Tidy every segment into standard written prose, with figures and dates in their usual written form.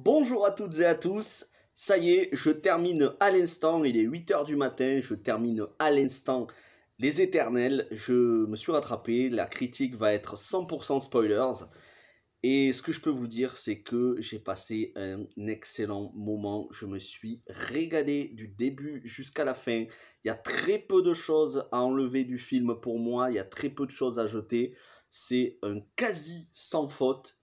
Bonjour à toutes et à tous, ça y est, je termine à l'instant, il est 8 h du matin, je termine à l'instant Les Éternels, je me suis rattrapé, la critique va être 100% spoilers, et ce que je peux vous dire c'est que j'ai passé un excellent moment, je me suis régalé du début jusqu'à la fin, il y a très peu de choses à enlever du film pour moi, il y a très peu de choses à jeter, c'est un quasi sans faute,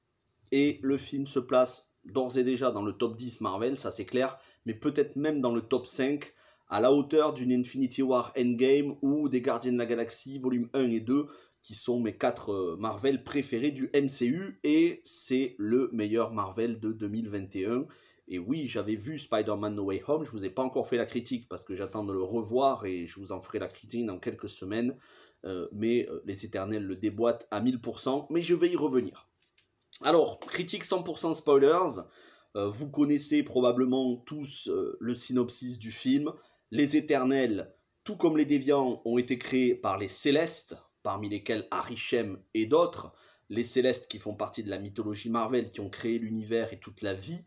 et le film se place d'ores et déjà dans le top 10 Marvel, ça c'est clair, mais peut-être même dans le top 5, à la hauteur d'une Infinity War Endgame ou des Gardiens de la Galaxie volume 1 et 2, qui sont mes 4 Marvel préférés du MCU, et c'est le meilleur Marvel de 2021. Et oui, j'avais vu Spider-Man No Way Home, je vous ai pas encore fait la critique parce que j'attends de le revoir et je vous en ferai la critique dans quelques semaines, mais Les Éternels le déboîtent à 1000%, mais je vais y revenir. Alors, critique 100% spoilers, vous connaissez probablement tous le synopsis du film. Les Éternels, tout comme les Déviants, ont été créés par les Célestes, parmi lesquels Arishem et d'autres. Les Célestes qui font partie de la mythologie Marvel, qui ont créé l'univers et toute la vie.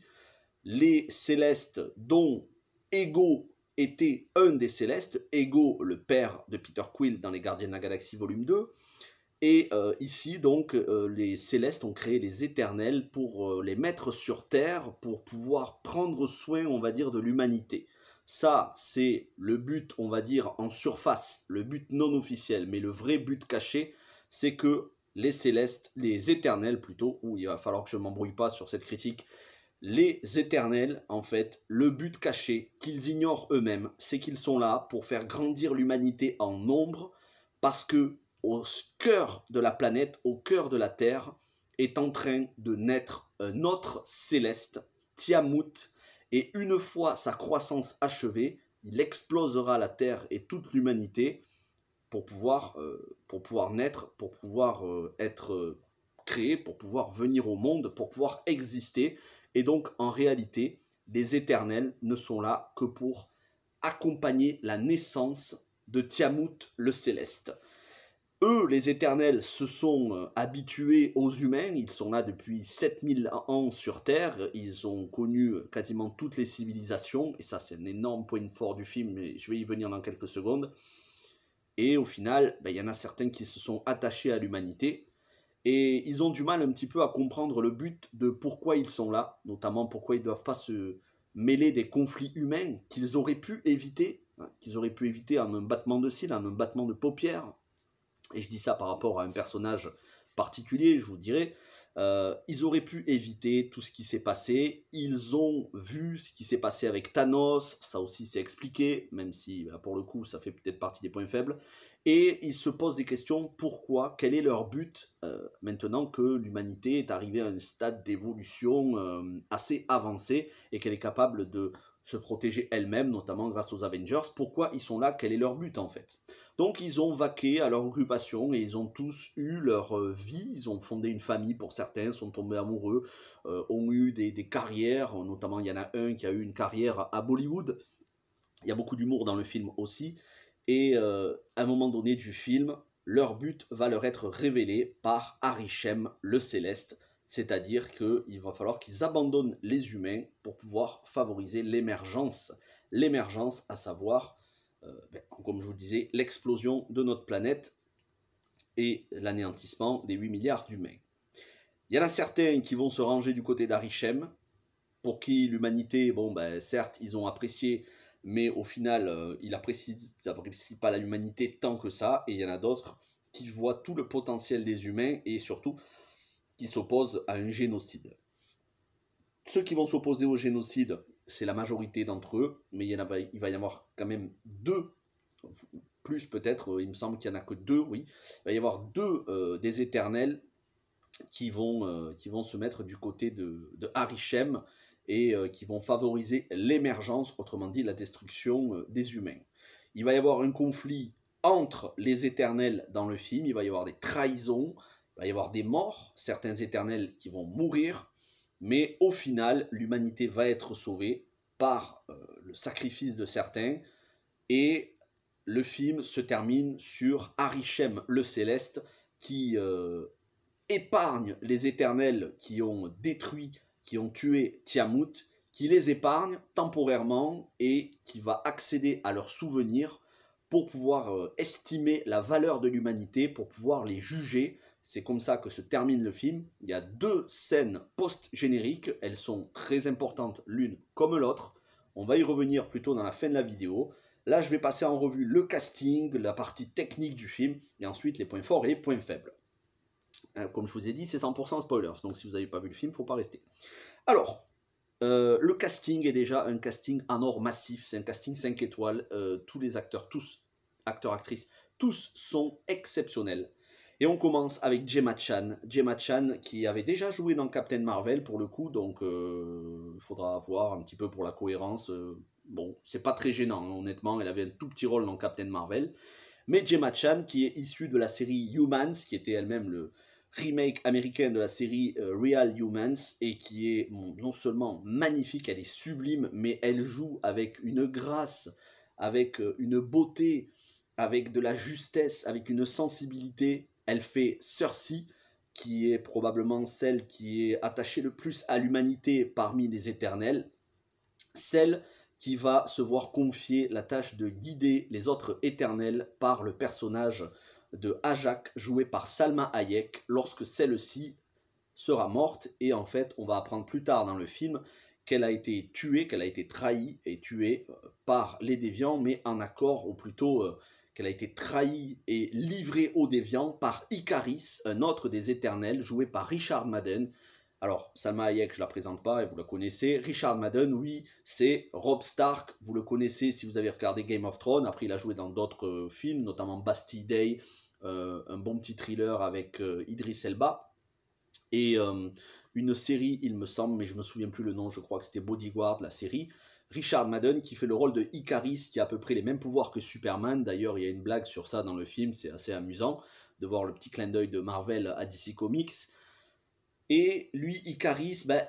Les Célestes dont Ego était un des Célestes, Ego, le père de Peter Quill dans les Gardiens de la Galaxie volume 2. Et ici, donc, les Célestes ont créé les Éternels pour les mettre sur Terre, pour pouvoir prendre soin, on va dire, de l'humanité. Ça, c'est le but, on va dire, en surface, le but non officiel. Mais le vrai but caché, c'est que les Célestes, les Éternels plutôt, où il va falloir que je ne m'embrouille pas sur cette critique, les Éternels, en fait, le but caché, qu'ils ignorent eux-mêmes, c'est qu'ils sont là pour faire grandir l'humanité en nombre, parce que au cœur de la planète, au cœur de la Terre, est en train de naître un autre céleste, Tiamut, et une fois sa croissance achevée, il explosera la Terre et toute l'humanité pour pouvoir naître, pour pouvoir être créé, pour pouvoir venir au monde, pour pouvoir exister. Et donc, en réalité, les Éternels ne sont là que pour accompagner la naissance de Tiamut le Céleste. Eux, les Éternels, se sont habitués aux humains, ils sont là depuis 7000 ans sur Terre, ils ont connu quasiment toutes les civilisations, et ça c'est un énorme point fort du film, mais je vais y venir dans quelques secondes. Et au final, il y en a certains qui se sont attachés à l'humanité, et ils ont du mal un petit peu à comprendre le but de pourquoi ils sont là, notamment pourquoi ils ne doivent pas se mêler des conflits humains qu'ils auraient pu éviter, en un battement de cils, en un battement de paupières. Et je dis ça par rapport à un personnage particulier, je vous dirais, ils auraient pu éviter tout ce qui s'est passé, ils ont vu ce qui s'est passé avec Thanos, ça aussi c'est expliqué, même si pour le coup ça fait peut-être partie des points faibles, et ils se posent des questions, pourquoi, quel est leur but, maintenant que l'humanité est arrivée à un stade d'évolution assez avancé, et qu'elle est capable de se protéger elle-même, notamment grâce aux Avengers, pourquoi ils sont là, quel est leur but en fait. Donc ils ont vaqué à leur occupation et ils ont tous eu leur vie, ils ont fondé une famille pour certains, sont tombés amoureux, ont eu des carrières, notamment il y en a un qui a eu une carrière à Bollywood, il y a beaucoup d'humour dans le film aussi, et à un moment donné du film, leur but va leur être révélé par Arishem le Céleste, c'est-à-dire qu'il va falloir qu'ils abandonnent les humains pour pouvoir favoriser l'émergence, à savoir comme je vous le disais, l'explosion de notre planète et l'anéantissement des 8 milliards d'humains. Il y en a certains qui vont se ranger du côté d'Arishem, pour qui l'humanité, certes, ils ont apprécié, mais au final, ils n'apprécient pas l'humanité tant que ça, et il y en a d'autres qui voient tout le potentiel des humains, et surtout, qui s'opposent à un génocide. Ceux qui vont s'opposer au génocide, c'est la majorité d'entre eux, mais il va y avoir quand même deux, plus peut-être, il me semble qu'il n'y en a que deux, oui. Il va y avoir deux des Éternels qui vont se mettre du côté de Arishem et qui vont favoriser l'émergence, autrement dit la destruction des humains. Il va y avoir un conflit entre les Éternels dans le film, il va y avoir des trahisons, il va y avoir des morts, certains Éternels qui vont mourir, mais au final, l'humanité va être sauvée par le sacrifice de certains, et le film se termine sur Arishem le Céleste qui épargne les Éternels qui ont détruit qui ont tué Tiamut, qui les épargne temporairement et qui va accéder à leurs souvenirs pour pouvoir estimer la valeur de l'humanité, pour pouvoir les juger. C'est comme ça que se termine le film. Il y a 2 scènes post-génériques, elles sont très importantes l'une comme l'autre. On va y revenir plutôt dans la fin de la vidéo. Là, je vais passer en revue le casting, la partie technique du film, et ensuite les points forts et les points faibles. Comme je vous ai dit, c'est 100% spoilers, donc si vous n'avez pas vu le film, il ne faut pas rester. Alors, le casting est déjà un casting en or massif, c'est un casting 5 étoiles, tous les acteurs, actrices, tous sont exceptionnels. Et on commence avec Gemma Chan. Gemma Chan qui avait déjà joué dans Captain Marvel pour le coup, donc il faudra voir un petit peu pour la cohérence. Bon, c'est pas très gênant, hein, honnêtement, elle avait un tout petit rôle dans Captain Marvel. Mais Gemma Chan, qui est issue de la série Humans, qui était elle-même le remake américain de la série Real Humans, et qui est non seulement magnifique, elle est sublime, mais elle joue avec une grâce, avec une beauté, avec de la justesse, avec une sensibilité. Elle fait Cersei, qui est probablement celle qui est attachée le plus à l'humanité parmi les éternels, celle qui va se voir confier la tâche de guider les autres éternels par le personnage de Ajak, joué par Salma Hayek, lorsque celle-ci sera morte. Et en fait, on va apprendre plus tard dans le film qu'elle a été tuée, qu'elle a été trahie et tuée par les déviants, mais en accord, ou plutôt qu'elle a été trahie et livrée aux déviants par Ikaris, un autre des éternels, joué par Richard Madden. Alors, Salma Hayek, je ne la présente pas, et vous la connaissez. Richard Madden, oui, c'est Robb Stark. Vous le connaissez si vous avez regardé Game of Thrones. Après, il a joué dans d'autres films, notamment Bastille Day, un bon petit thriller avec Idris Elba. Et une série, il me semble, mais je ne me souviens plus le nom, je crois que c'était Bodyguard, la série. Richard Madden qui fait le rôle de Ikaris, qui a à peu près les mêmes pouvoirs que Superman. D'ailleurs, il y a une blague sur ça dans le film, c'est assez amusant de voir le petit clin d'œil de Marvel à DC Comics. Et lui, Ikaris, ben,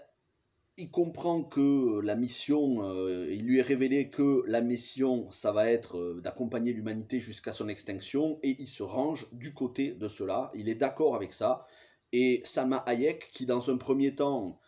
il comprend que la mission, il lui est révélé que la mission, ça va être d'accompagner l'humanité jusqu'à son extinction, et il se range du côté de cela. Il est d'accord avec ça. Et Salma Hayek, qui dans un premier temps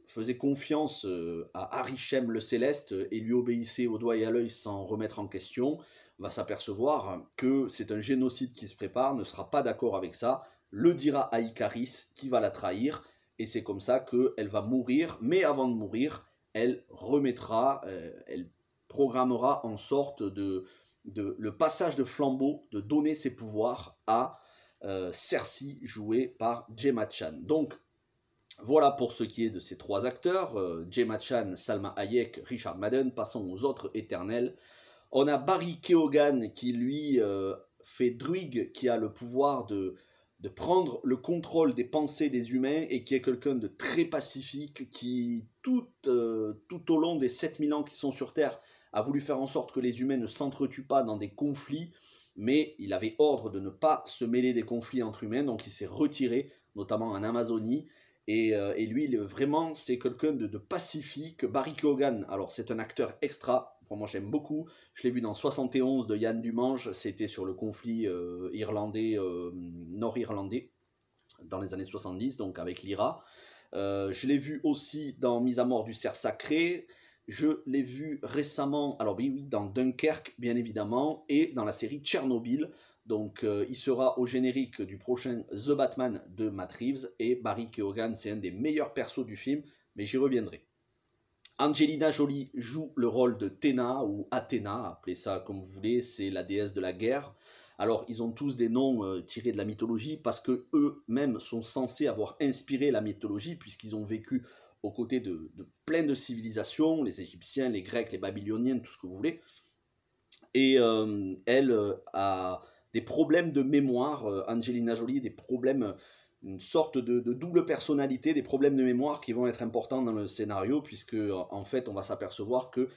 faisait confiance à Arishem le Céleste et lui obéissait au doigt et à l'œil sans remettre en question, va s'apercevoir que c'est un génocide qui se prépare, ne sera pas d'accord avec ça, le dira à Ikaris qui va la trahir, et c'est comme ça qu'elle va mourir, mais avant de mourir, elle remettra, elle programmera en sorte de le passage de flambeau, de donner ses pouvoirs à Cersei, jouée par Gemma Chan. Donc, voilà pour ce qui est de ces 3 acteurs, Gemma Chan, Salma Hayek, Richard Madden. Passons aux autres éternels. On a Barry Keoghan qui lui fait Druig, qui a le pouvoir de prendre le contrôle des pensées des humains et qui est quelqu'un de très pacifique, qui tout au long des 7000 ans qui sont sur Terre a voulu faire en sorte que les humains ne s'entretuent pas dans des conflits, mais il avait ordre de ne pas se mêler des conflits entre humains, donc il s'est retiré, notamment en Amazonie. Et lui, vraiment, c'est quelqu'un de pacifique. Barry Keoghan, alors c'est un acteur extra, moi j'aime beaucoup. Je l'ai vu dans 71 de Yann Dumange, c'était sur le conflit irlandais, nord-irlandais, dans les années 70, donc avec l'IRA. Je l'ai vu aussi dans Mise à mort du cerf sacré. Je l'ai vu récemment, alors oui, dans Dunkerque, bien évidemment, et dans la série Tchernobyl. Donc il sera au générique du prochain The Batman de Matt Reeves, et Barry Keoghan, c'est un des meilleurs persos du film, mais j'y reviendrai. Angelina Jolie joue le rôle de Théna, ou Athéna, appelez ça comme vous voulez, c'est la déesse de la guerre. Alors ils ont tous des noms tirés de la mythologie, parce que eux-mêmes sont censés avoir inspiré la mythologie, puisqu'ils ont vécu aux côtés de plein de civilisations, les Égyptiens, les Grecs, les Babyloniens, tout ce que vous voulez. Et elle a des problèmes de mémoire, Angelina Jolie, des problèmes, une sorte de double personnalité, des problèmes de mémoire qui vont être importants dans le scénario, puisque en fait on va s'apercevoir que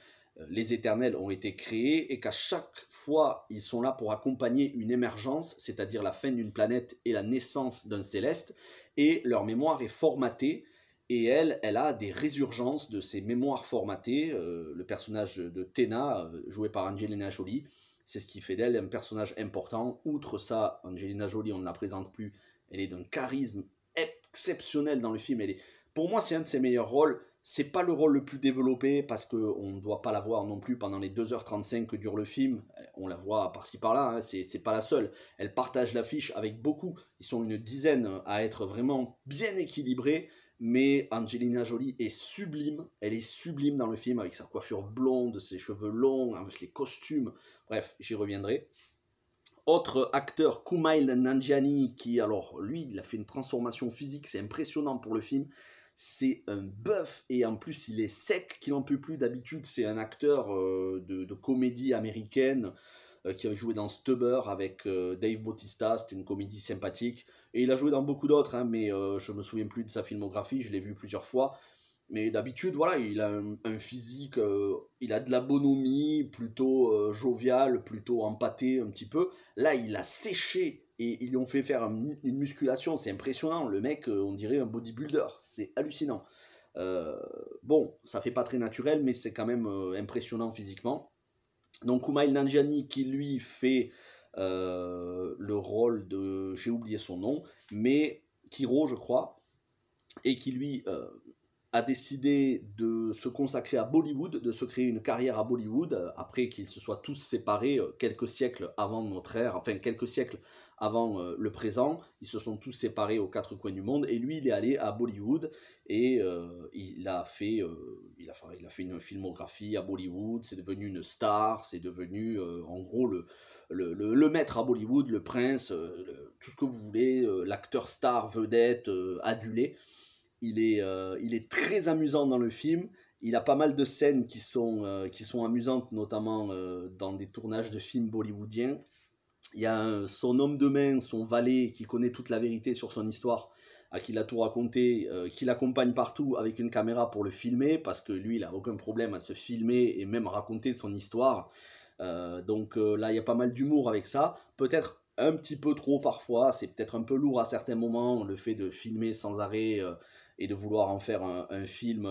les éternels ont été créés et qu'à chaque fois ils sont là pour accompagner une émergence, c'est-à-dire la fin d'une planète et la naissance d'un céleste, et leur mémoire est formatée. Et elle a des résurgences de ces mémoires formatées. Le personnage de Théna, joué par Angelina Jolie, c'est ce qui fait d'elle un personnage important. Outre ça, Angelina Jolie, on ne la présente plus, elle est d'un charisme exceptionnel dans le film. Elle est Pour moi, c'est un de ses meilleurs rôles. C'est pas le rôle le plus développé parce qu'on ne doit pas la voir non plus pendant les 2h35 que dure le film. On la voit par-ci par-là, hein, c'est pas la seule. Elle partage l'affiche avec beaucoup. Ils sont une dizaine à être vraiment bien équilibrés. Mais Angelina Jolie est sublime. Elle est sublime dans le film avec sa coiffure blonde, ses cheveux longs, avec les costumes. Bref, j'y reviendrai. Autre acteur, Kumail Nanjiani, qui, alors, lui, il a fait une transformation physique, c'est impressionnant pour le film. C'est un bœuf, et en plus, il est sec, qu'il n'en peut plus. D'habitude, c'est un acteur de comédie américaine qui avait joué dans Stubber avec Dave Bautista, c'était une comédie sympathique. Et il a joué dans beaucoup d'autres, hein, mais je me souviens plus de sa filmographie, je l'ai vu plusieurs fois. Mais d'habitude, voilà, il a un physique, il a de la bonhomie, plutôt jovial, plutôt empâté un petit peu. Là, il a séché et ils lui ont fait faire une musculation, c'est impressionnant. Le mec, on dirait un bodybuilder, c'est hallucinant. Bon, ça fait pas très naturel, mais c'est quand même impressionnant physiquement. Donc Kumail Nanjiani qui lui fait le rôle de, j'ai oublié son nom, mais Kiro je crois, et qui lui a décidé de se consacrer à Bollywood, de se créer une carrière à Bollywood, après qu'ils se soient tous séparés quelques siècles avant notre ère, enfin quelques siècles avant le présent, ils se sont tous séparés aux quatre coins du monde, et lui il est allé à Bollywood, et il a fait une filmographie à Bollywood, c'est devenu une star, c'est devenu en gros le maître à Bollywood, le prince, tout ce que vous voulez, l'acteur star, vedette, adulé. Il est très amusant dans le film. Il a pas mal de scènes qui sont amusantes, notamment dans des tournages de films bollywoodiens. Il y a son homme de main, son valet, qui connaît toute la vérité sur son histoire, à qui il a tout raconté, qui l'accompagne partout avec une caméra pour le filmer, parce que lui, il n'a aucun problème à se filmer et même raconter son histoire. Donc là, il y a pas mal d'humour avec ça. Peut-être un petit peu trop parfois, c'est peut-être un peu lourd à certains moments, le fait de filmer sans arrêt et de vouloir en faire un film.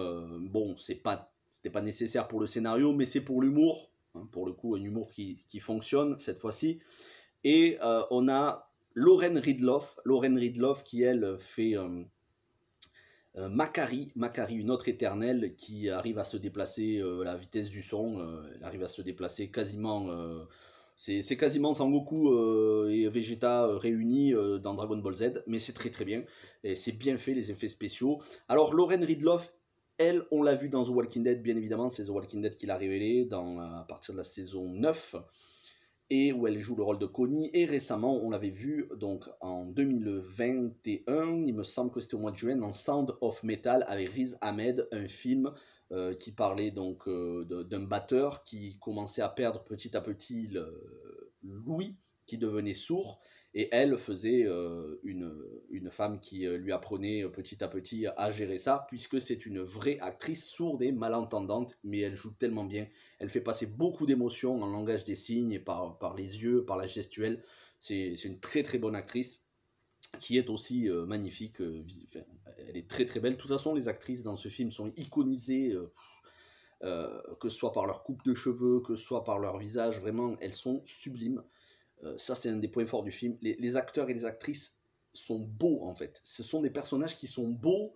Bon, c'était pas nécessaire pour le scénario, mais c'est pour l'humour. Hein, pour le coup, un humour qui fonctionne cette fois-ci. Et on a Lauren Ridloff qui elle fait Macari, une autre éternelle qui arrive à se déplacer à la vitesse du son, elle arrive à se déplacer quasiment, c'est quasiment Sangoku et Vegeta réunis dans Dragon Ball Z, mais c'est très très bien, et c'est bien fait les effets spéciaux. Alors Lauren Ridloff, elle, on l'a vu dans The Walking Dead, bien évidemment, c'est The Walking Dead qui l'a révélé à partir de la saison 9, et où elle joue le rôle de Connie, et récemment on l'avait vu donc en 2021, il me semble que c'était au mois de juin, dans Sound of Metal avec Riz Ahmed, un film qui parlait donc d'un batteur qui commençait à perdre petit à petit l'ouïe, qui devenait sourd, et elle faisait une femme qui lui apprenait petit à petit à gérer ça, puisque c'est une vraie actrice sourde et malentendante, mais elle joue tellement bien. Elle fait passer beaucoup d'émotions en langage des signes et par les yeux, par la gestuelle. C'est une très très bonne actrice qui est aussi magnifique. Elle est très très belle. De toute façon, les actrices dans ce film sont iconisées, que ce soit par leur coupe de cheveux, que ce soit par leur visage. Vraiment, elles sont sublimes. Ça, c'est un des points forts du film. Les acteurs et les actrices sont beaux, en fait. Ce sont des personnages qui sont beaux,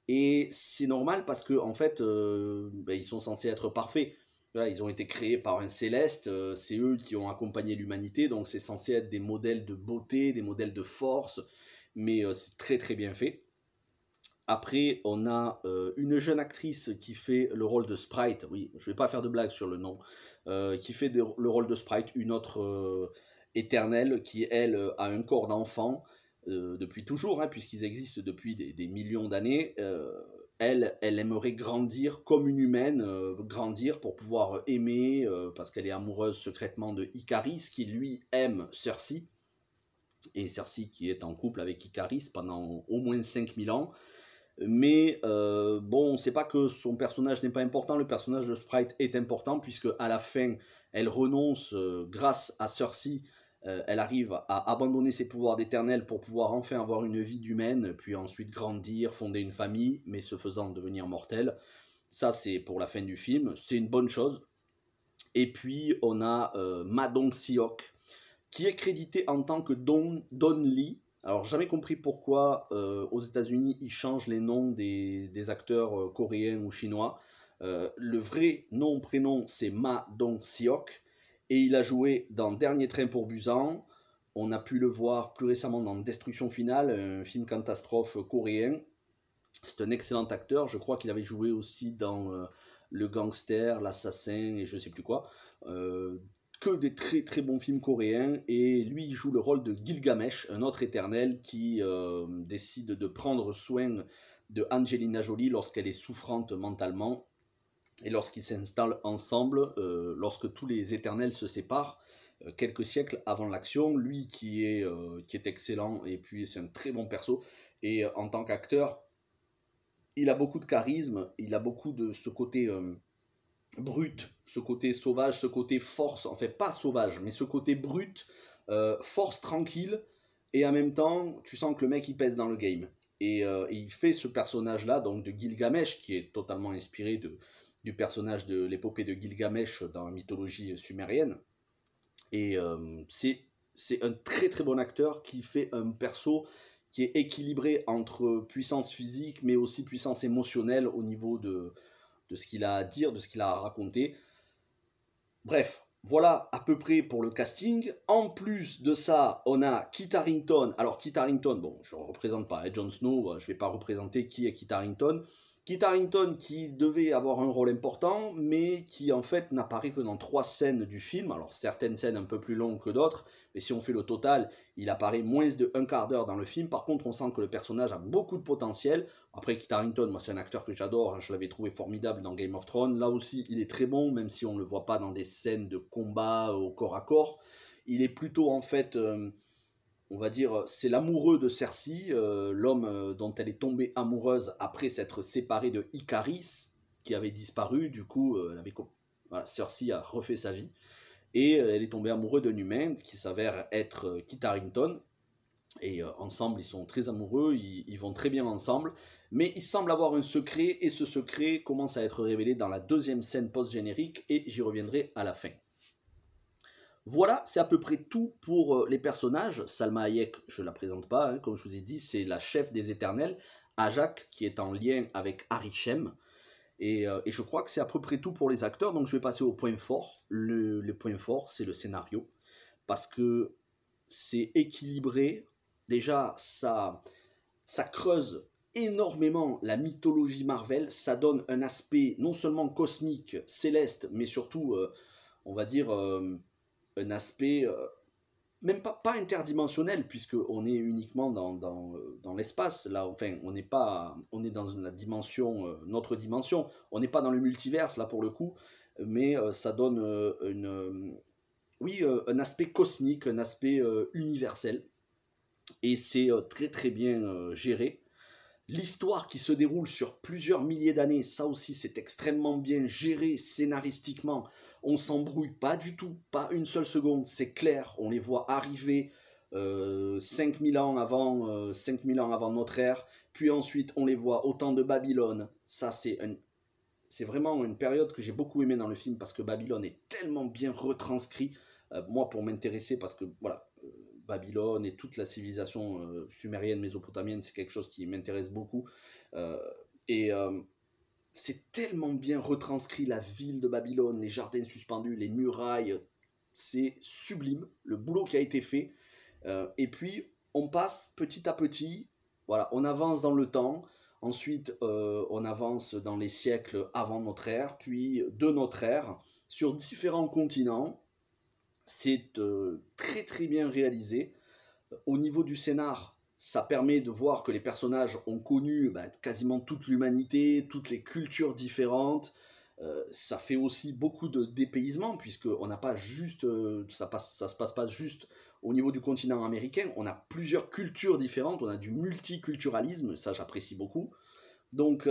et c'est normal parce que, en fait, ils sont censés être parfaits. Voilà, ils ont été créés par un céleste, c'est eux qui ont accompagné l'humanité, donc c'est censé être des modèles de beauté, des modèles de force, mais c'est très très bien fait. Après, on a une jeune actrice qui fait le rôle de Sprite, oui, je vais pas faire de blague sur le nom, qui fait le rôle de Sprite, une autre éternelle qui, elle, a un corps d'enfant depuis toujours, hein, puisqu'ils existent depuis des millions d'années. Elle aimerait grandir comme une humaine, grandir pour pouvoir aimer, parce qu'elle est amoureuse secrètement de Ikaris, qui lui aime Cersei, et Cersei qui est en couple avec Ikaris pendant au moins 5000 ans. Mais bon, c'est pas que son personnage n'est pas important, le personnage de Sprite est important, puisque à la fin, elle renonce grâce à Cersei. Elle arrive à abandonner ses pouvoirs d'éternel pour pouvoir enfin avoir une vie d'humaine, puis ensuite grandir, fonder une famille, mais ce faisant devenir mortelle. Ça, c'est pour la fin du film, c'est une bonne chose. Et puis, on a Ma Dong-seok, qui est crédité en tant que Don Lee, Alors, jamais compris pourquoi aux États-Unis ils changent les noms des acteurs coréens ou chinois. Le vrai nom, prénom, c'est Ma Dong-seok. Et il a joué dans Dernier train pour Busan. On a pu le voir plus récemment dans Destruction Finale, un film catastrophe coréen. C'est un excellent acteur. Je crois qu'il avait joué aussi dans Le Gangster, L'Assassin et je sais plus quoi. Que des très très bons films coréens. Et lui, il joue le rôle de Gilgamesh, un autre éternel qui décide de prendre soin de Angelina Jolie lorsqu'elle est souffrante mentalement. Et lorsqu'ils s'installent ensemble, lorsque tous les éternels se séparent, quelques siècles avant l'action, lui qui est excellent, et puis c'est un très bon perso, et en tant qu'acteur, il a beaucoup de charisme, il a beaucoup de ce côté brut, ce côté sauvage, ce côté force, en fait pas sauvage, mais ce côté brut, force tranquille, et en même temps, tu sens que le mec il pèse dans le game. Et il fait ce personnage-là, donc de Gilgamesh, qui est totalement inspiré du personnage de l'épopée de Gilgamesh dans la mythologie sumérienne. Et c'est un très très bon acteur qui fait un perso qui est équilibré entre puissance physique, mais aussi puissance émotionnelle au niveau de ce qu'il a à dire, de ce qu'il a à raconter. Bref, voilà à peu près pour le casting. En plus de ça, on a Kit Harington. Alors Kit Harington, bon, je ne représente pas Jon Snow, je ne vais pas représenter qui est Kit Harington. Kit Harington qui devait avoir un rôle important, mais qui en fait n'apparaît que dans 3 scènes du film. Alors certaines scènes un peu plus longues que d'autres, mais si on fait le total, il apparaît moins de un quart d'heure dans le film. Par contre, on sent que le personnage a beaucoup de potentiel. Après, Kit Harington, moi c'est un acteur que j'adore, je l'avais trouvé formidable dans Game of Thrones. Là aussi, il est très bon, même si on ne le voit pas dans des scènes de combat au corps à corps. Il est plutôt en fait... on va dire, c'est l'amoureux de Cersei, l'homme dont elle est tombée amoureuse après s'être séparée de Ikaris, qui avait disparu. Du coup, voilà, Cersei a refait sa vie. Et elle est tombée amoureuse d'un humain qui s'avère être Kit Harington. Et ensemble, ils sont très amoureux, ils vont très bien ensemble. Mais il semble avoir un secret, et ce secret commence à être révélé dans la 2e scène post-générique, et j'y reviendrai à la fin. Voilà, c'est à peu près tout pour les personnages. Salma Hayek, je ne la présente pas, hein, comme je vous ai dit, c'est la chef des Éternels. Ajak, qui est en lien avec Arishem. Et je crois que c'est à peu près tout pour les acteurs, donc je vais passer au point fort. Le point fort, c'est le scénario. Parce que c'est équilibré. Déjà, ça creuse énormément la mythologie Marvel. Ça donne un aspect non seulement cosmique, céleste, mais surtout, on va dire... un aspect même pas interdimensionnel, puisqu'on est uniquement dans l'espace. Là, enfin, on est dans la dimension, notre dimension. On n'est pas dans le multiverse, là, pour le coup, mais ça donne un aspect cosmique, un aspect universel. Et c'est très très bien géré. L'histoire qui se déroule sur plusieurs milliers d'années, ça aussi c'est extrêmement bien géré scénaristiquement. On s'embrouille pas du tout, pas une seule seconde, c'est clair. On les voit arriver 5000 ans avant, 5000 ans avant notre ère, puis ensuite on les voit au temps de Babylone. Ça c'est vraiment une période que j'ai beaucoup aimé dans le film parce que Babylone est tellement bien retranscrit. Moi pour m'intéresser parce que voilà. Babylone et toute la civilisation sumérienne, mésopotamienne, c'est quelque chose qui m'intéresse beaucoup. C'est tellement bien retranscrit la ville de Babylone, les jardins suspendus, les murailles. C'est sublime, le boulot qui a été fait. Et puis, on passe petit à petit, voilà, on avance dans le temps. Ensuite, on avance dans les siècles avant notre ère, puis de notre ère, sur différents continents. C'est très très bien réalisé. Au niveau du scénar, ça permet de voir que les personnages ont connu quasiment toute l'humanité, toutes les cultures différentes. Ça fait aussi beaucoup de dépaysement, puisqu'on n'a pas juste, ça se passe pas juste au niveau du continent américain, on a plusieurs cultures différentes, on a du multiculturalisme, ça j'apprécie beaucoup. Donc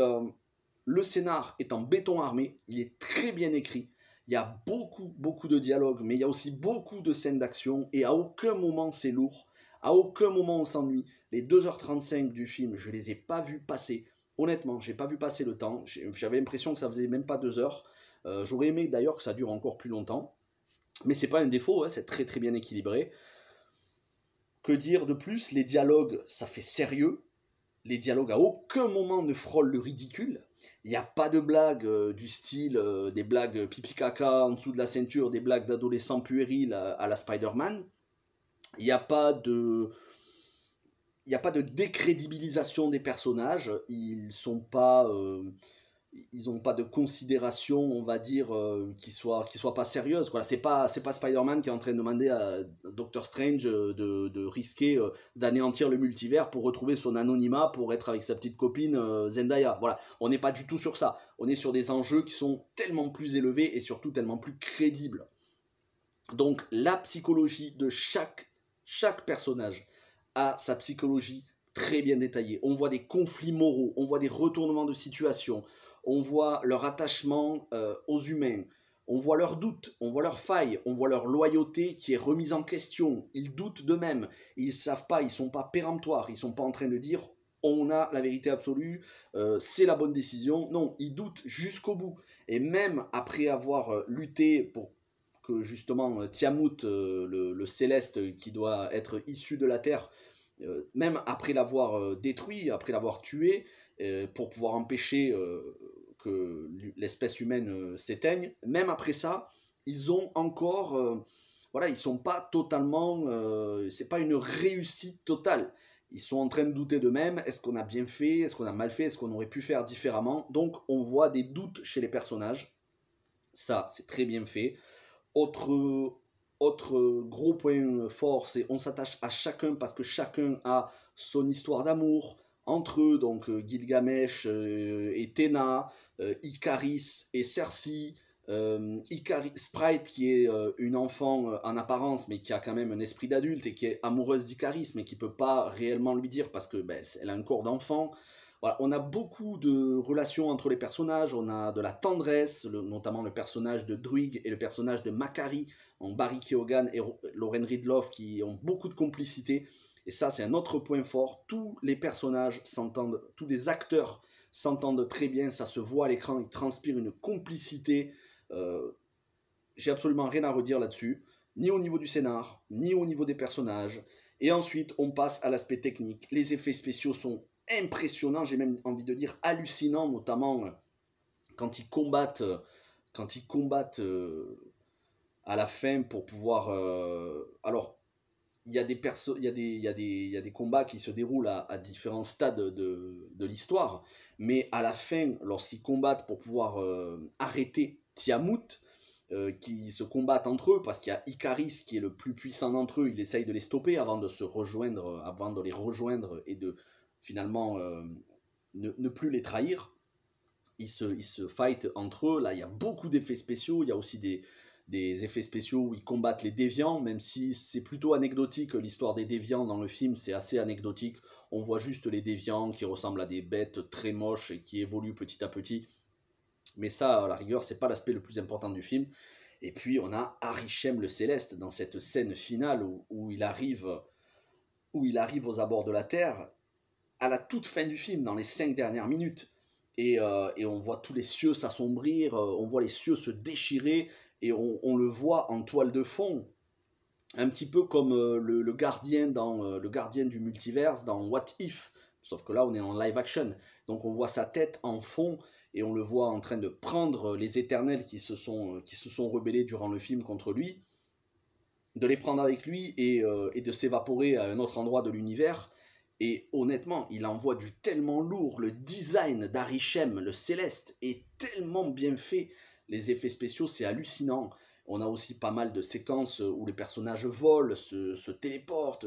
le scénar est en béton armé, il est très bien écrit. Il y a beaucoup de dialogues, mais il y a aussi beaucoup de scènes d'action, et à aucun moment c'est lourd, à aucun moment on s'ennuie. Les 2h35 du film, je les ai pas vus passer. Honnêtement, j'ai pas vu passer le temps, j'avais l'impression que ça faisait même pas 2 heures. J'aurais aimé d'ailleurs que ça dure encore plus longtemps, mais c'est pas un défaut, hein, c'est très très bien équilibré. Que dire de plus? Les dialogues, ça fait sérieux. Les dialogues à aucun moment ne frôlent le ridicule. Il n'y a pas de blagues du style des blagues pipi caca en dessous de la ceinture, des blagues d'adolescents puérils à la Spider-Man. Il n'y a pas de... Il n'y a pas de décrédibilisation des personnages. Ils n'ont pas de considération, on va dire, qui soit pas sérieuse. Voilà, c'est pas Spider-Man qui est en train de demander à Doctor Strange de risquer d'anéantir le multivers pour retrouver son anonymat, pour être avec sa petite copine Zendaya. Voilà, on n'est pas du tout sur ça. On est sur des enjeux qui sont tellement plus élevés et surtout tellement plus crédibles. Donc la psychologie de chaque personnage a sa psychologie très bien détaillée. On voit des conflits moraux, on voit des retournements de situation, on voit leur attachement aux humains, on voit leurs doutes, on voit leurs failles, on voit leur loyauté qui est remise en question. Ils doutent d'eux-mêmes, ils ne savent pas, ils ne sont pas péremptoires, ils ne sont pas en train de dire on a la vérité absolue, c'est la bonne décision. Non, ils doutent jusqu'au bout. Et même après avoir lutté pour que justement Tiamut, le céleste qui doit être issu de la Terre, même après l'avoir détruit, après l'avoir tué, pour pouvoir empêcher que l'espèce humaine s'éteigne, même après ça, ils ont encore... voilà, ils sont pas totalement... c'est pas une réussite totale. Ils sont en train de douter d'eux-mêmes. Est-ce qu'on a bien fait? Est-ce qu'on a mal fait? Est-ce qu'on aurait pu faire différemment? Donc, on voit des doutes chez les personnages. Ça, c'est très bien fait. Autre gros point fort, c'est on s'attache à chacun parce que chacun a son histoire d'amour entre eux, donc Gilgamesh et Théna, Icaris et Cersei, Sprite qui est une enfant en apparence mais qui a quand même un esprit d'adulte et qui est amoureuse d'Icaris mais qui peut pas réellement lui dire parce que elle a un corps d'enfant. Voilà, on a beaucoup de relations entre les personnages, on a de la tendresse, notamment le personnage de Druig et le personnage de Makari, en Barry Keoghan et Lauren Ridloff qui ont beaucoup de complicité. Et ça, c'est un autre point fort. Tous les personnages s'entendent, tous les acteurs s'entendent très bien, ça se voit à l'écran, ils transpirent une complicité. J'ai absolument rien à redire là-dessus, ni au niveau du scénar, ni au niveau des personnages. Et ensuite, on passe à l'aspect technique. Les effets spéciaux sont impressionnant, j'ai même envie de dire hallucinant, notamment quand ils combattent, à la fin pour pouvoir... alors, il y a des combats qui se déroulent à différents stades de l'histoire, mais à la fin, lorsqu'ils combattent pour pouvoir arrêter Tiamut, qui se combattent entre eux, parce qu'il y a Icaris qui est le plus puissant d'entre eux, il essaye de les stopper avant de les rejoindre et de finalement ne plus les trahir. Ils se fight entre eux. Là, il y a beaucoup d'effets spéciaux. Il y a aussi des effets spéciaux où ils combattent les déviants, même si c'est plutôt anecdotique. L'histoire des déviants dans le film, c'est assez anecdotique. On voit juste les déviants qui ressemblent à des bêtes très moches et qui évoluent petit à petit. Mais ça, à la rigueur, c'est pas l'aspect le plus important du film. Et puis, on a Arishem le Céleste dans cette scène finale où il arrive aux abords de la Terre, à la toute fin du film, dans les 5 dernières minutes. Et on voit tous les cieux s'assombrir, on voit les cieux se déchirer, et on le voit en toile de fond, un petit peu comme le gardien le gardien du multiverse dans What If, sauf que là on est en live action. Donc on voit sa tête en fond, et on le voit en train de prendre les éternels qui se sont rebellés durant le film contre lui, de les prendre avec lui et de s'évaporer à un autre endroit de l'univers. Et honnêtement, il envoie du tellement lourd. Le design d'Arishem, le céleste, est tellement bien fait. Les effets spéciaux, c'est hallucinant. On a aussi pas mal de séquences où les personnages volent, se téléportent,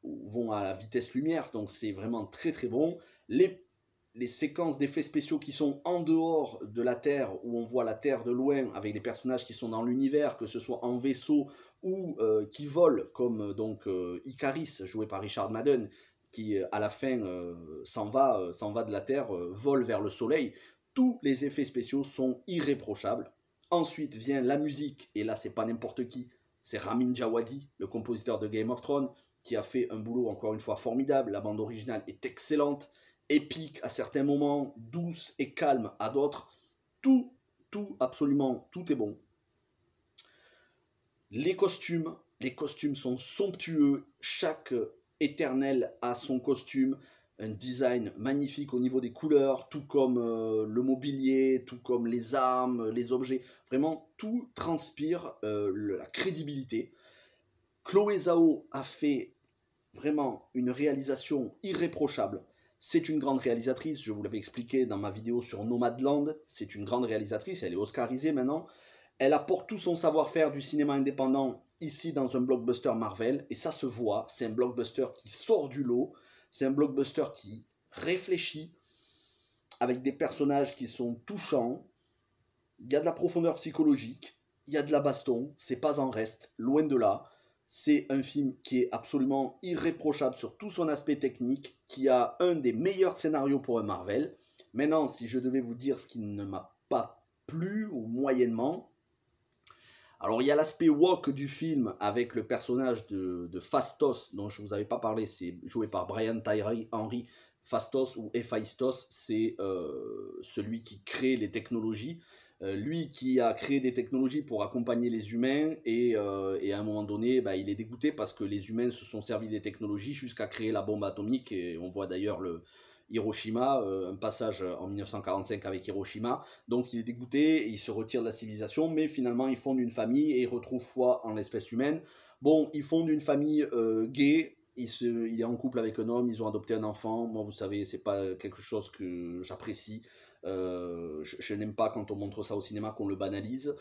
vont à la vitesse lumière. Donc c'est vraiment très très bon. Les séquences d'effets spéciaux qui sont en dehors de la Terre, où on voit la Terre de loin avec les personnages qui sont dans l'univers, que ce soit en vaisseau ou qui volent, comme donc Icaris, joué par Richard Madden, qui à la fin s'en va de la Terre, vole vers le soleil. Tous les effets spéciaux sont irréprochables. Ensuite vient la musique, et là c'est pas n'importe qui, c'est Ramin Djawadi, le compositeur de Game of Thrones, qui a fait un boulot encore une fois formidable. La bande originale est excellente, épique à certains moments, douce et calme à d'autres. Absolument tout est bon. Les costumes Les costumes sont somptueux. Chaque éternel a son costume. Un design magnifique au niveau des couleurs, tout comme le mobilier, tout comme les armes, les objets. Vraiment, tout transpire la crédibilité. Chloé Zhao a fait vraiment une réalisation irréprochable. C'est une grande réalisatrice, je vous l'avais expliqué dans ma vidéo sur Nomadland. C'est une grande réalisatrice, elle est oscarisée maintenant. Elle apporte tout son savoir-faire du cinéma indépendant ici dans un blockbuster Marvel. Et ça se voit, c'est un blockbuster qui sort du lot. C'est un blockbuster qui réfléchit, avec des personnages qui sont touchants. Il y a de la profondeur psychologique, il y a de la baston, c'est pas en reste, loin de là. C'est un film qui est absolument irréprochable sur tout son aspect technique, qui a un des meilleurs scénarios pour un Marvel. Maintenant, si je devais vous dire ce qui ne m'a pas plu, ou moyennement, alors il y a l'aspect woke du film avec le personnage de Phastos, dont je ne vous avais pas parlé, c'est joué par Brian Tyree Henry. Phastos ou Héphaïstos, c'est celui qui crée les technologies. Lui qui a créé des technologies pour accompagner les humains et à un moment donné, bah, il est dégoûté parce que les humains se sont servis des technologies jusqu'à créer la bombe atomique. Et on voit d'ailleurs le Hiroshima, un passage en 1945 avec Hiroshima. Donc il est dégoûté, et il se retire de la civilisation, mais finalement il fonde une famille et il retrouve foi en l'espèce humaine. Bon, il fonde une famille gay. Il est en couple avec un homme, ils ont adopté un enfant. Moi, vous savez, c'est pas quelque chose que j'apprécie. Je n'aime pas quand on montre ça au cinéma, qu'on le banalise.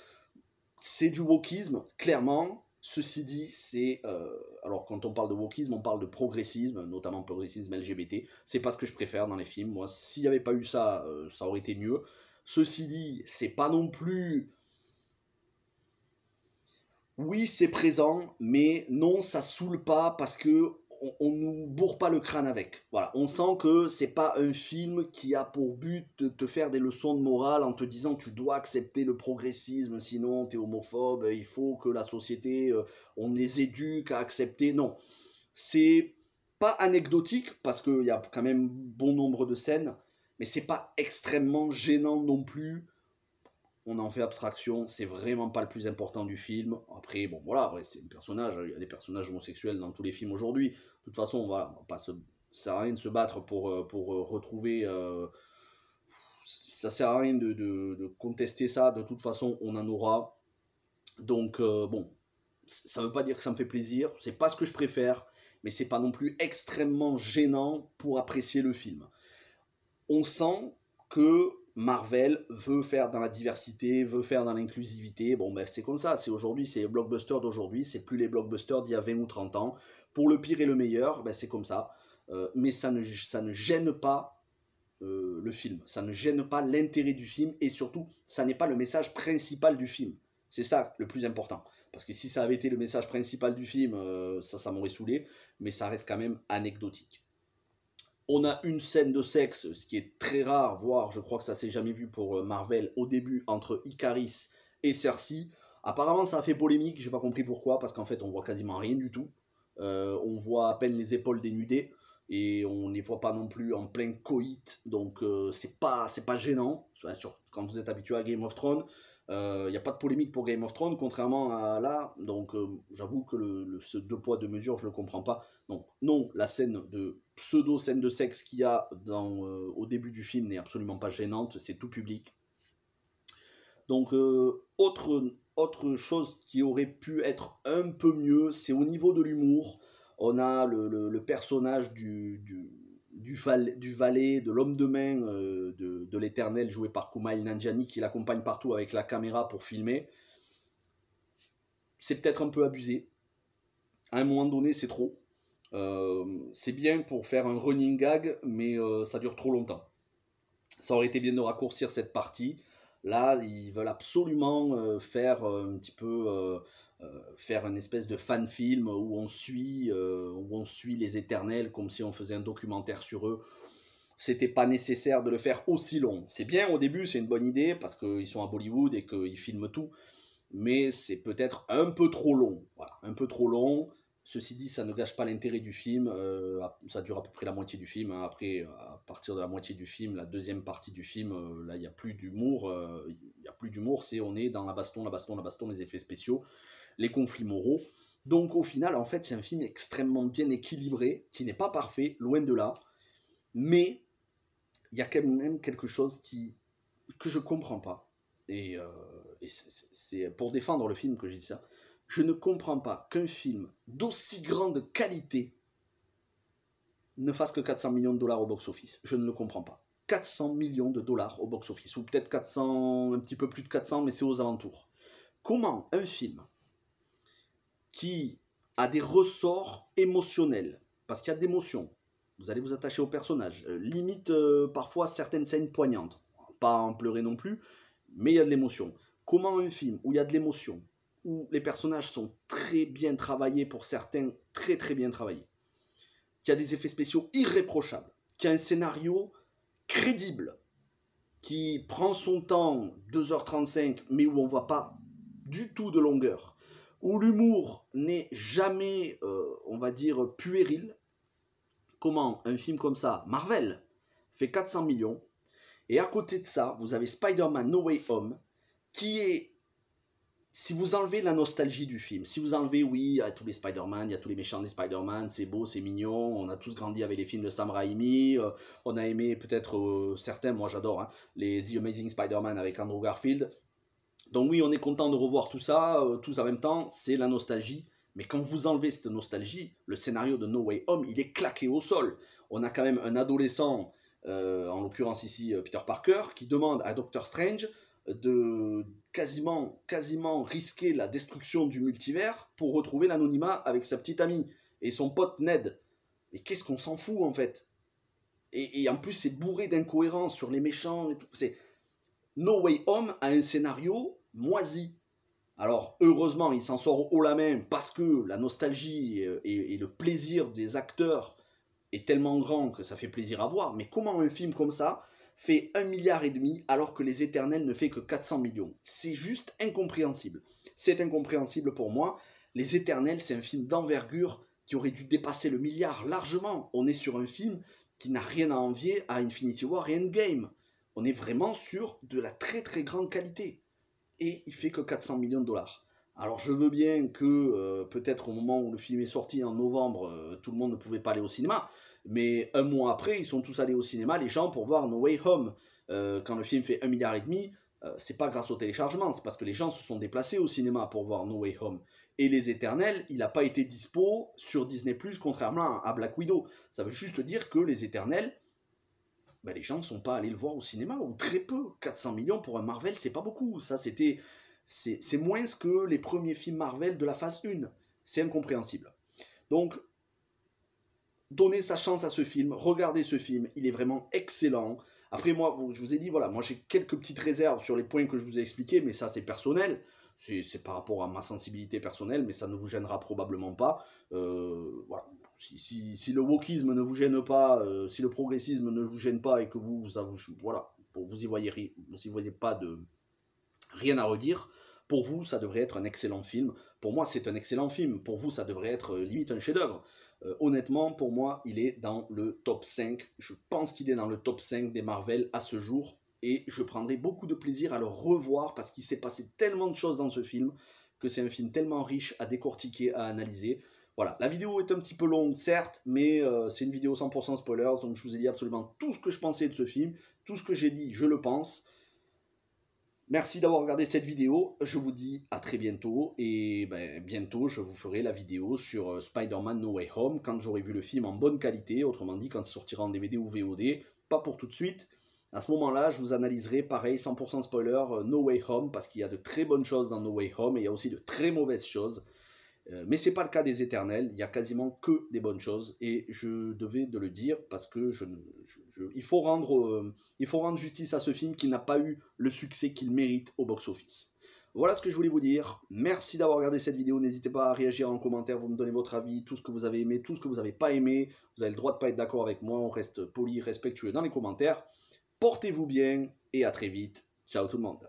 C'est du wokisme, clairement. Ceci dit, c'est... alors, quand on parle de wokisme, on parle de progressisme, notamment progressisme LGBT. C'est pas ce que je préfère dans les films. Moi, s'il n'y avait pas eu ça, ça aurait été mieux. Ceci dit, c'est pas non plus... Oui, c'est présent, mais non, ça saoule pas parce que on nous bourre pas le crâne avec. Voilà, on sent que c'est pas un film qui a pour but de te faire des leçons de morale en te disant tu dois accepter le progressisme, sinon t'es homophobe, il faut que la société, on les éduque à accepter. Non, c'est pas anecdotique parce qu'il y a quand même bon nombre de scènes, mais c'est pas extrêmement gênant non plus. On en fait abstraction, c'est vraiment pas le plus important du film. Après, bon voilà, c'est un personnage, il y a des personnages homosexuels dans tous les films aujourd'hui. De toute façon, voilà, on va pas ça sert à rien de se battre pour retrouver... ça sert à rien de contester ça, de toute façon, on en aura. Donc, bon, ça veut pas dire que ça me fait plaisir, c'est pas ce que je préfère, mais c'est pas non plus extrêmement gênant pour apprécier le film. On sent que Marvel veut faire dans la diversité, veut faire dans l'inclusivité. Bon, ben c'est comme ça, c'est aujourd'hui, c'est les blockbusters d'aujourd'hui, c'est plus les blockbusters d'il y a 20 ou 30 ans. Pour le pire et le meilleur, ben c'est comme ça. Mais ça ne gêne pas le film, ça ne gêne pas l'intérêt du film, et surtout, ça n'est pas le message principal du film. C'est ça le plus important. Parce que si ça avait été le message principal du film, ça m'aurait saoulé, mais ça reste quand même anecdotique. On a une scène de sexe, ce qui est très rare, voire je crois que ça s'est jamais vu pour Marvel, au début, entre Ikaris et Cersei. Apparemment ça a fait polémique, j'ai pas compris pourquoi, parce qu'en fait on voit quasiment rien du tout. On voit à peine les épaules dénudées, et on ne les voit pas non plus en plein coït, donc c'est pas gênant. Quand vous êtes habitué à Game of Thrones, il n'y a pas de polémique pour Game of Thrones, contrairement à là, donc j'avoue que ce deux poids deux mesures, je le comprends pas. Donc non, la scène de pseudo-scène de sexe qu'il y a au début du film n'est absolument pas gênante, c'est tout public. Donc autre chose qui aurait pu être un peu mieux, c'est au niveau de l'humour. On a le personnage du valet, de l'homme de main de l'Éternel, joué par Kumail Nanjiani, qui l'accompagne partout avec la caméra pour filmer. C'est peut-être un peu abusé. À un moment donné, c'est trop. C'est bien pour faire un running gag, mais ça dure trop longtemps. Ça aurait été bien de raccourcir cette partie. Là, ils veulent absolument faire un petit peu... faire une espèce de fan film où on suit les Éternels comme si on faisait un documentaire sur eux. C'était pas nécessaire de le faire aussi long. C'est bien au début, c'est une bonne idée parce qu'ils sont à Bollywood et qu'ils filment tout, mais c'est peut-être un peu trop long. Voilà, un peu trop long. Ceci dit, ça ne gâche pas l'intérêt du film. Ça dure à peu près la moitié du film. Hein. Après, à partir de la moitié du film, la deuxième partie du film, là, il n'y a plus d'humour. Il n'y a plus d'humour. On est dans la baston, les effets spéciaux, les conflits moraux. Donc au final, en fait, c'est un film extrêmement bien équilibré, qui n'est pas parfait, loin de là, mais il y a quand même quelque chose que je comprends pas. Et c'est pour défendre le film que j'ai dit ça. Je ne comprends pas qu'un film d'aussi grande qualité ne fasse que 400 millions de dollars au box-office. Je ne le comprends pas. 400 millions de dollars au box-office, ou peut-être 400, un petit peu plus de 400, mais c'est aux alentours. Comment un film qui a des ressorts émotionnels, parce qu'il y a de l'émotion, vous allez vous attacher au personnage, limite parfois certaines scènes poignantes, pas en pleurer non plus, mais il y a de l'émotion. Comment un film où il y a de l'émotion, où les personnages sont très bien travaillés, pour certains très très bien travaillés, qui a des effets spéciaux irréprochables, qui a un scénario crédible, qui prend son temps, 2h35, mais où on ne voit pas du tout de longueur, où l'humour n'est jamais, on va dire, puéril. Comment un film comme ça, Marvel, fait 400 millions, et à côté de ça, vous avez Spider-Man No Way Home, qui est, si vous enlevez la nostalgie du film, si vous enlevez, oui, il y a tous les Spider-Man, il y a tous les méchants des Spider-Man, c'est beau, c'est mignon, on a tous grandi avec les films de Sam Raimi, on a aimé peut-être certains, moi j'adore, hein, les The Amazing Spider-Man avec Andrew Garfield. Donc oui, on est content de revoir tout ça, tous en même temps, c'est la nostalgie. Mais quand vous enlevez cette nostalgie, le scénario de No Way Home, il est claqué au sol. On a quand même un adolescent, en l'occurrence ici Peter Parker, qui demande à Doctor Strange de quasiment risquer la destruction du multivers pour retrouver l'anonymat avec sa petite amie et son pote Ned. Et qu'est-ce qu'on s'en fout en fait, et en plus c'est bourré d'incohérences sur les méchants et tout. No Way Home a un scénario moisi. Alors heureusement il s'en sort haut la main parce que la nostalgie et le plaisir des acteurs est tellement grand que ça fait plaisir à voir. Mais comment un film comme ça fait 1,5 milliard alors que Les Éternels ne fait que 400 millions? C'est juste incompréhensible. C'est incompréhensible pour moi. Les Éternels, c'est un film d'envergure qui aurait dû dépasser le milliard largement. On est sur un film qui n'a rien à envier à Infinity War et Endgame. On est vraiment sur de la très très grande qualité. Et il fait que 400 millions de dollars. Alors je veux bien que peut-être au moment où le film est sorti en novembre, tout le monde ne pouvait pas aller au cinéma, mais un mois après, ils sont tous allés au cinéma, les gens, pour voir No Way Home. Quand le film fait 1,5 milliard, c'est pas grâce au téléchargement, c'est parce que les gens se sont déplacés au cinéma pour voir No Way Home. Et Les Éternels, il n'a pas été dispo sur Disney+, contrairement à Black Widow. Ça veut juste dire que Les Éternels, ben les gens ne sont pas allés le voir au cinéma, ou très peu. 400 millions pour un Marvel, c'est pas beaucoup. Ça, c'est moins que les premiers films Marvel de la phase 1. C'est incompréhensible. Donc, donnez sa chance à ce film, regardez ce film, il est vraiment excellent. Après, moi, je vous ai dit, voilà, moi j'ai quelques petites réserves sur les points que je vous ai expliqués, mais ça c'est personnel. C'est par rapport à ma sensibilité personnelle, mais ça ne vous gênera probablement pas. Voilà. Si le wokisme ne vous gêne pas, si le progressisme ne vous gêne pas et que voilà, vous y voyez pas de rien à redire, pour vous ça devrait être un excellent film. Pour moi c'est un excellent film, pour vous ça devrait être limite un chef-d'œuvre. Honnêtement, pour moi, il est dans le top 5. Je pense qu'il est dans le top 5 des Marvel à ce jour. Et je prendrai beaucoup de plaisir à le revoir parce qu'il s'est passé tellement de choses dans ce film que c'est un film tellement riche à décortiquer, à analyser. Voilà, la vidéo est un petit peu longue, certes, mais c'est une vidéo 100% spoilers. Donc je vous ai dit absolument tout ce que je pensais de ce film. Tout ce que j'ai dit, je le pense. Merci d'avoir regardé cette vidéo, je vous dis à très bientôt, et ben, bientôt je vous ferai la vidéo sur Spider-Man No Way Home, quand j'aurai vu le film en bonne qualité, autrement dit quand il sortira en DVD ou VOD, pas pour tout de suite. À ce moment-là, je vous analyserai, pareil, 100% spoiler, No Way Home, parce qu'il y a de très bonnes choses dans No Way Home, et il y a aussi de très mauvaises choses. Mais c'est pas le cas des Éternels, il y a quasiment que des bonnes choses, et je devais de le dire parce que il faut rendre justice à ce film qui n'a pas eu le succès qu'il mérite au box-office. Voilà ce que je voulais vous dire, merci d'avoir regardé cette vidéo, n'hésitez pas à réagir en commentaire, vous me donnez votre avis, tout ce que vous avez aimé, tout ce que vous n'avez pas aimé, vous avez le droit de pas être d'accord avec moi, on reste poli, respectueux dans les commentaires, portez-vous bien, et à très vite, ciao tout le monde.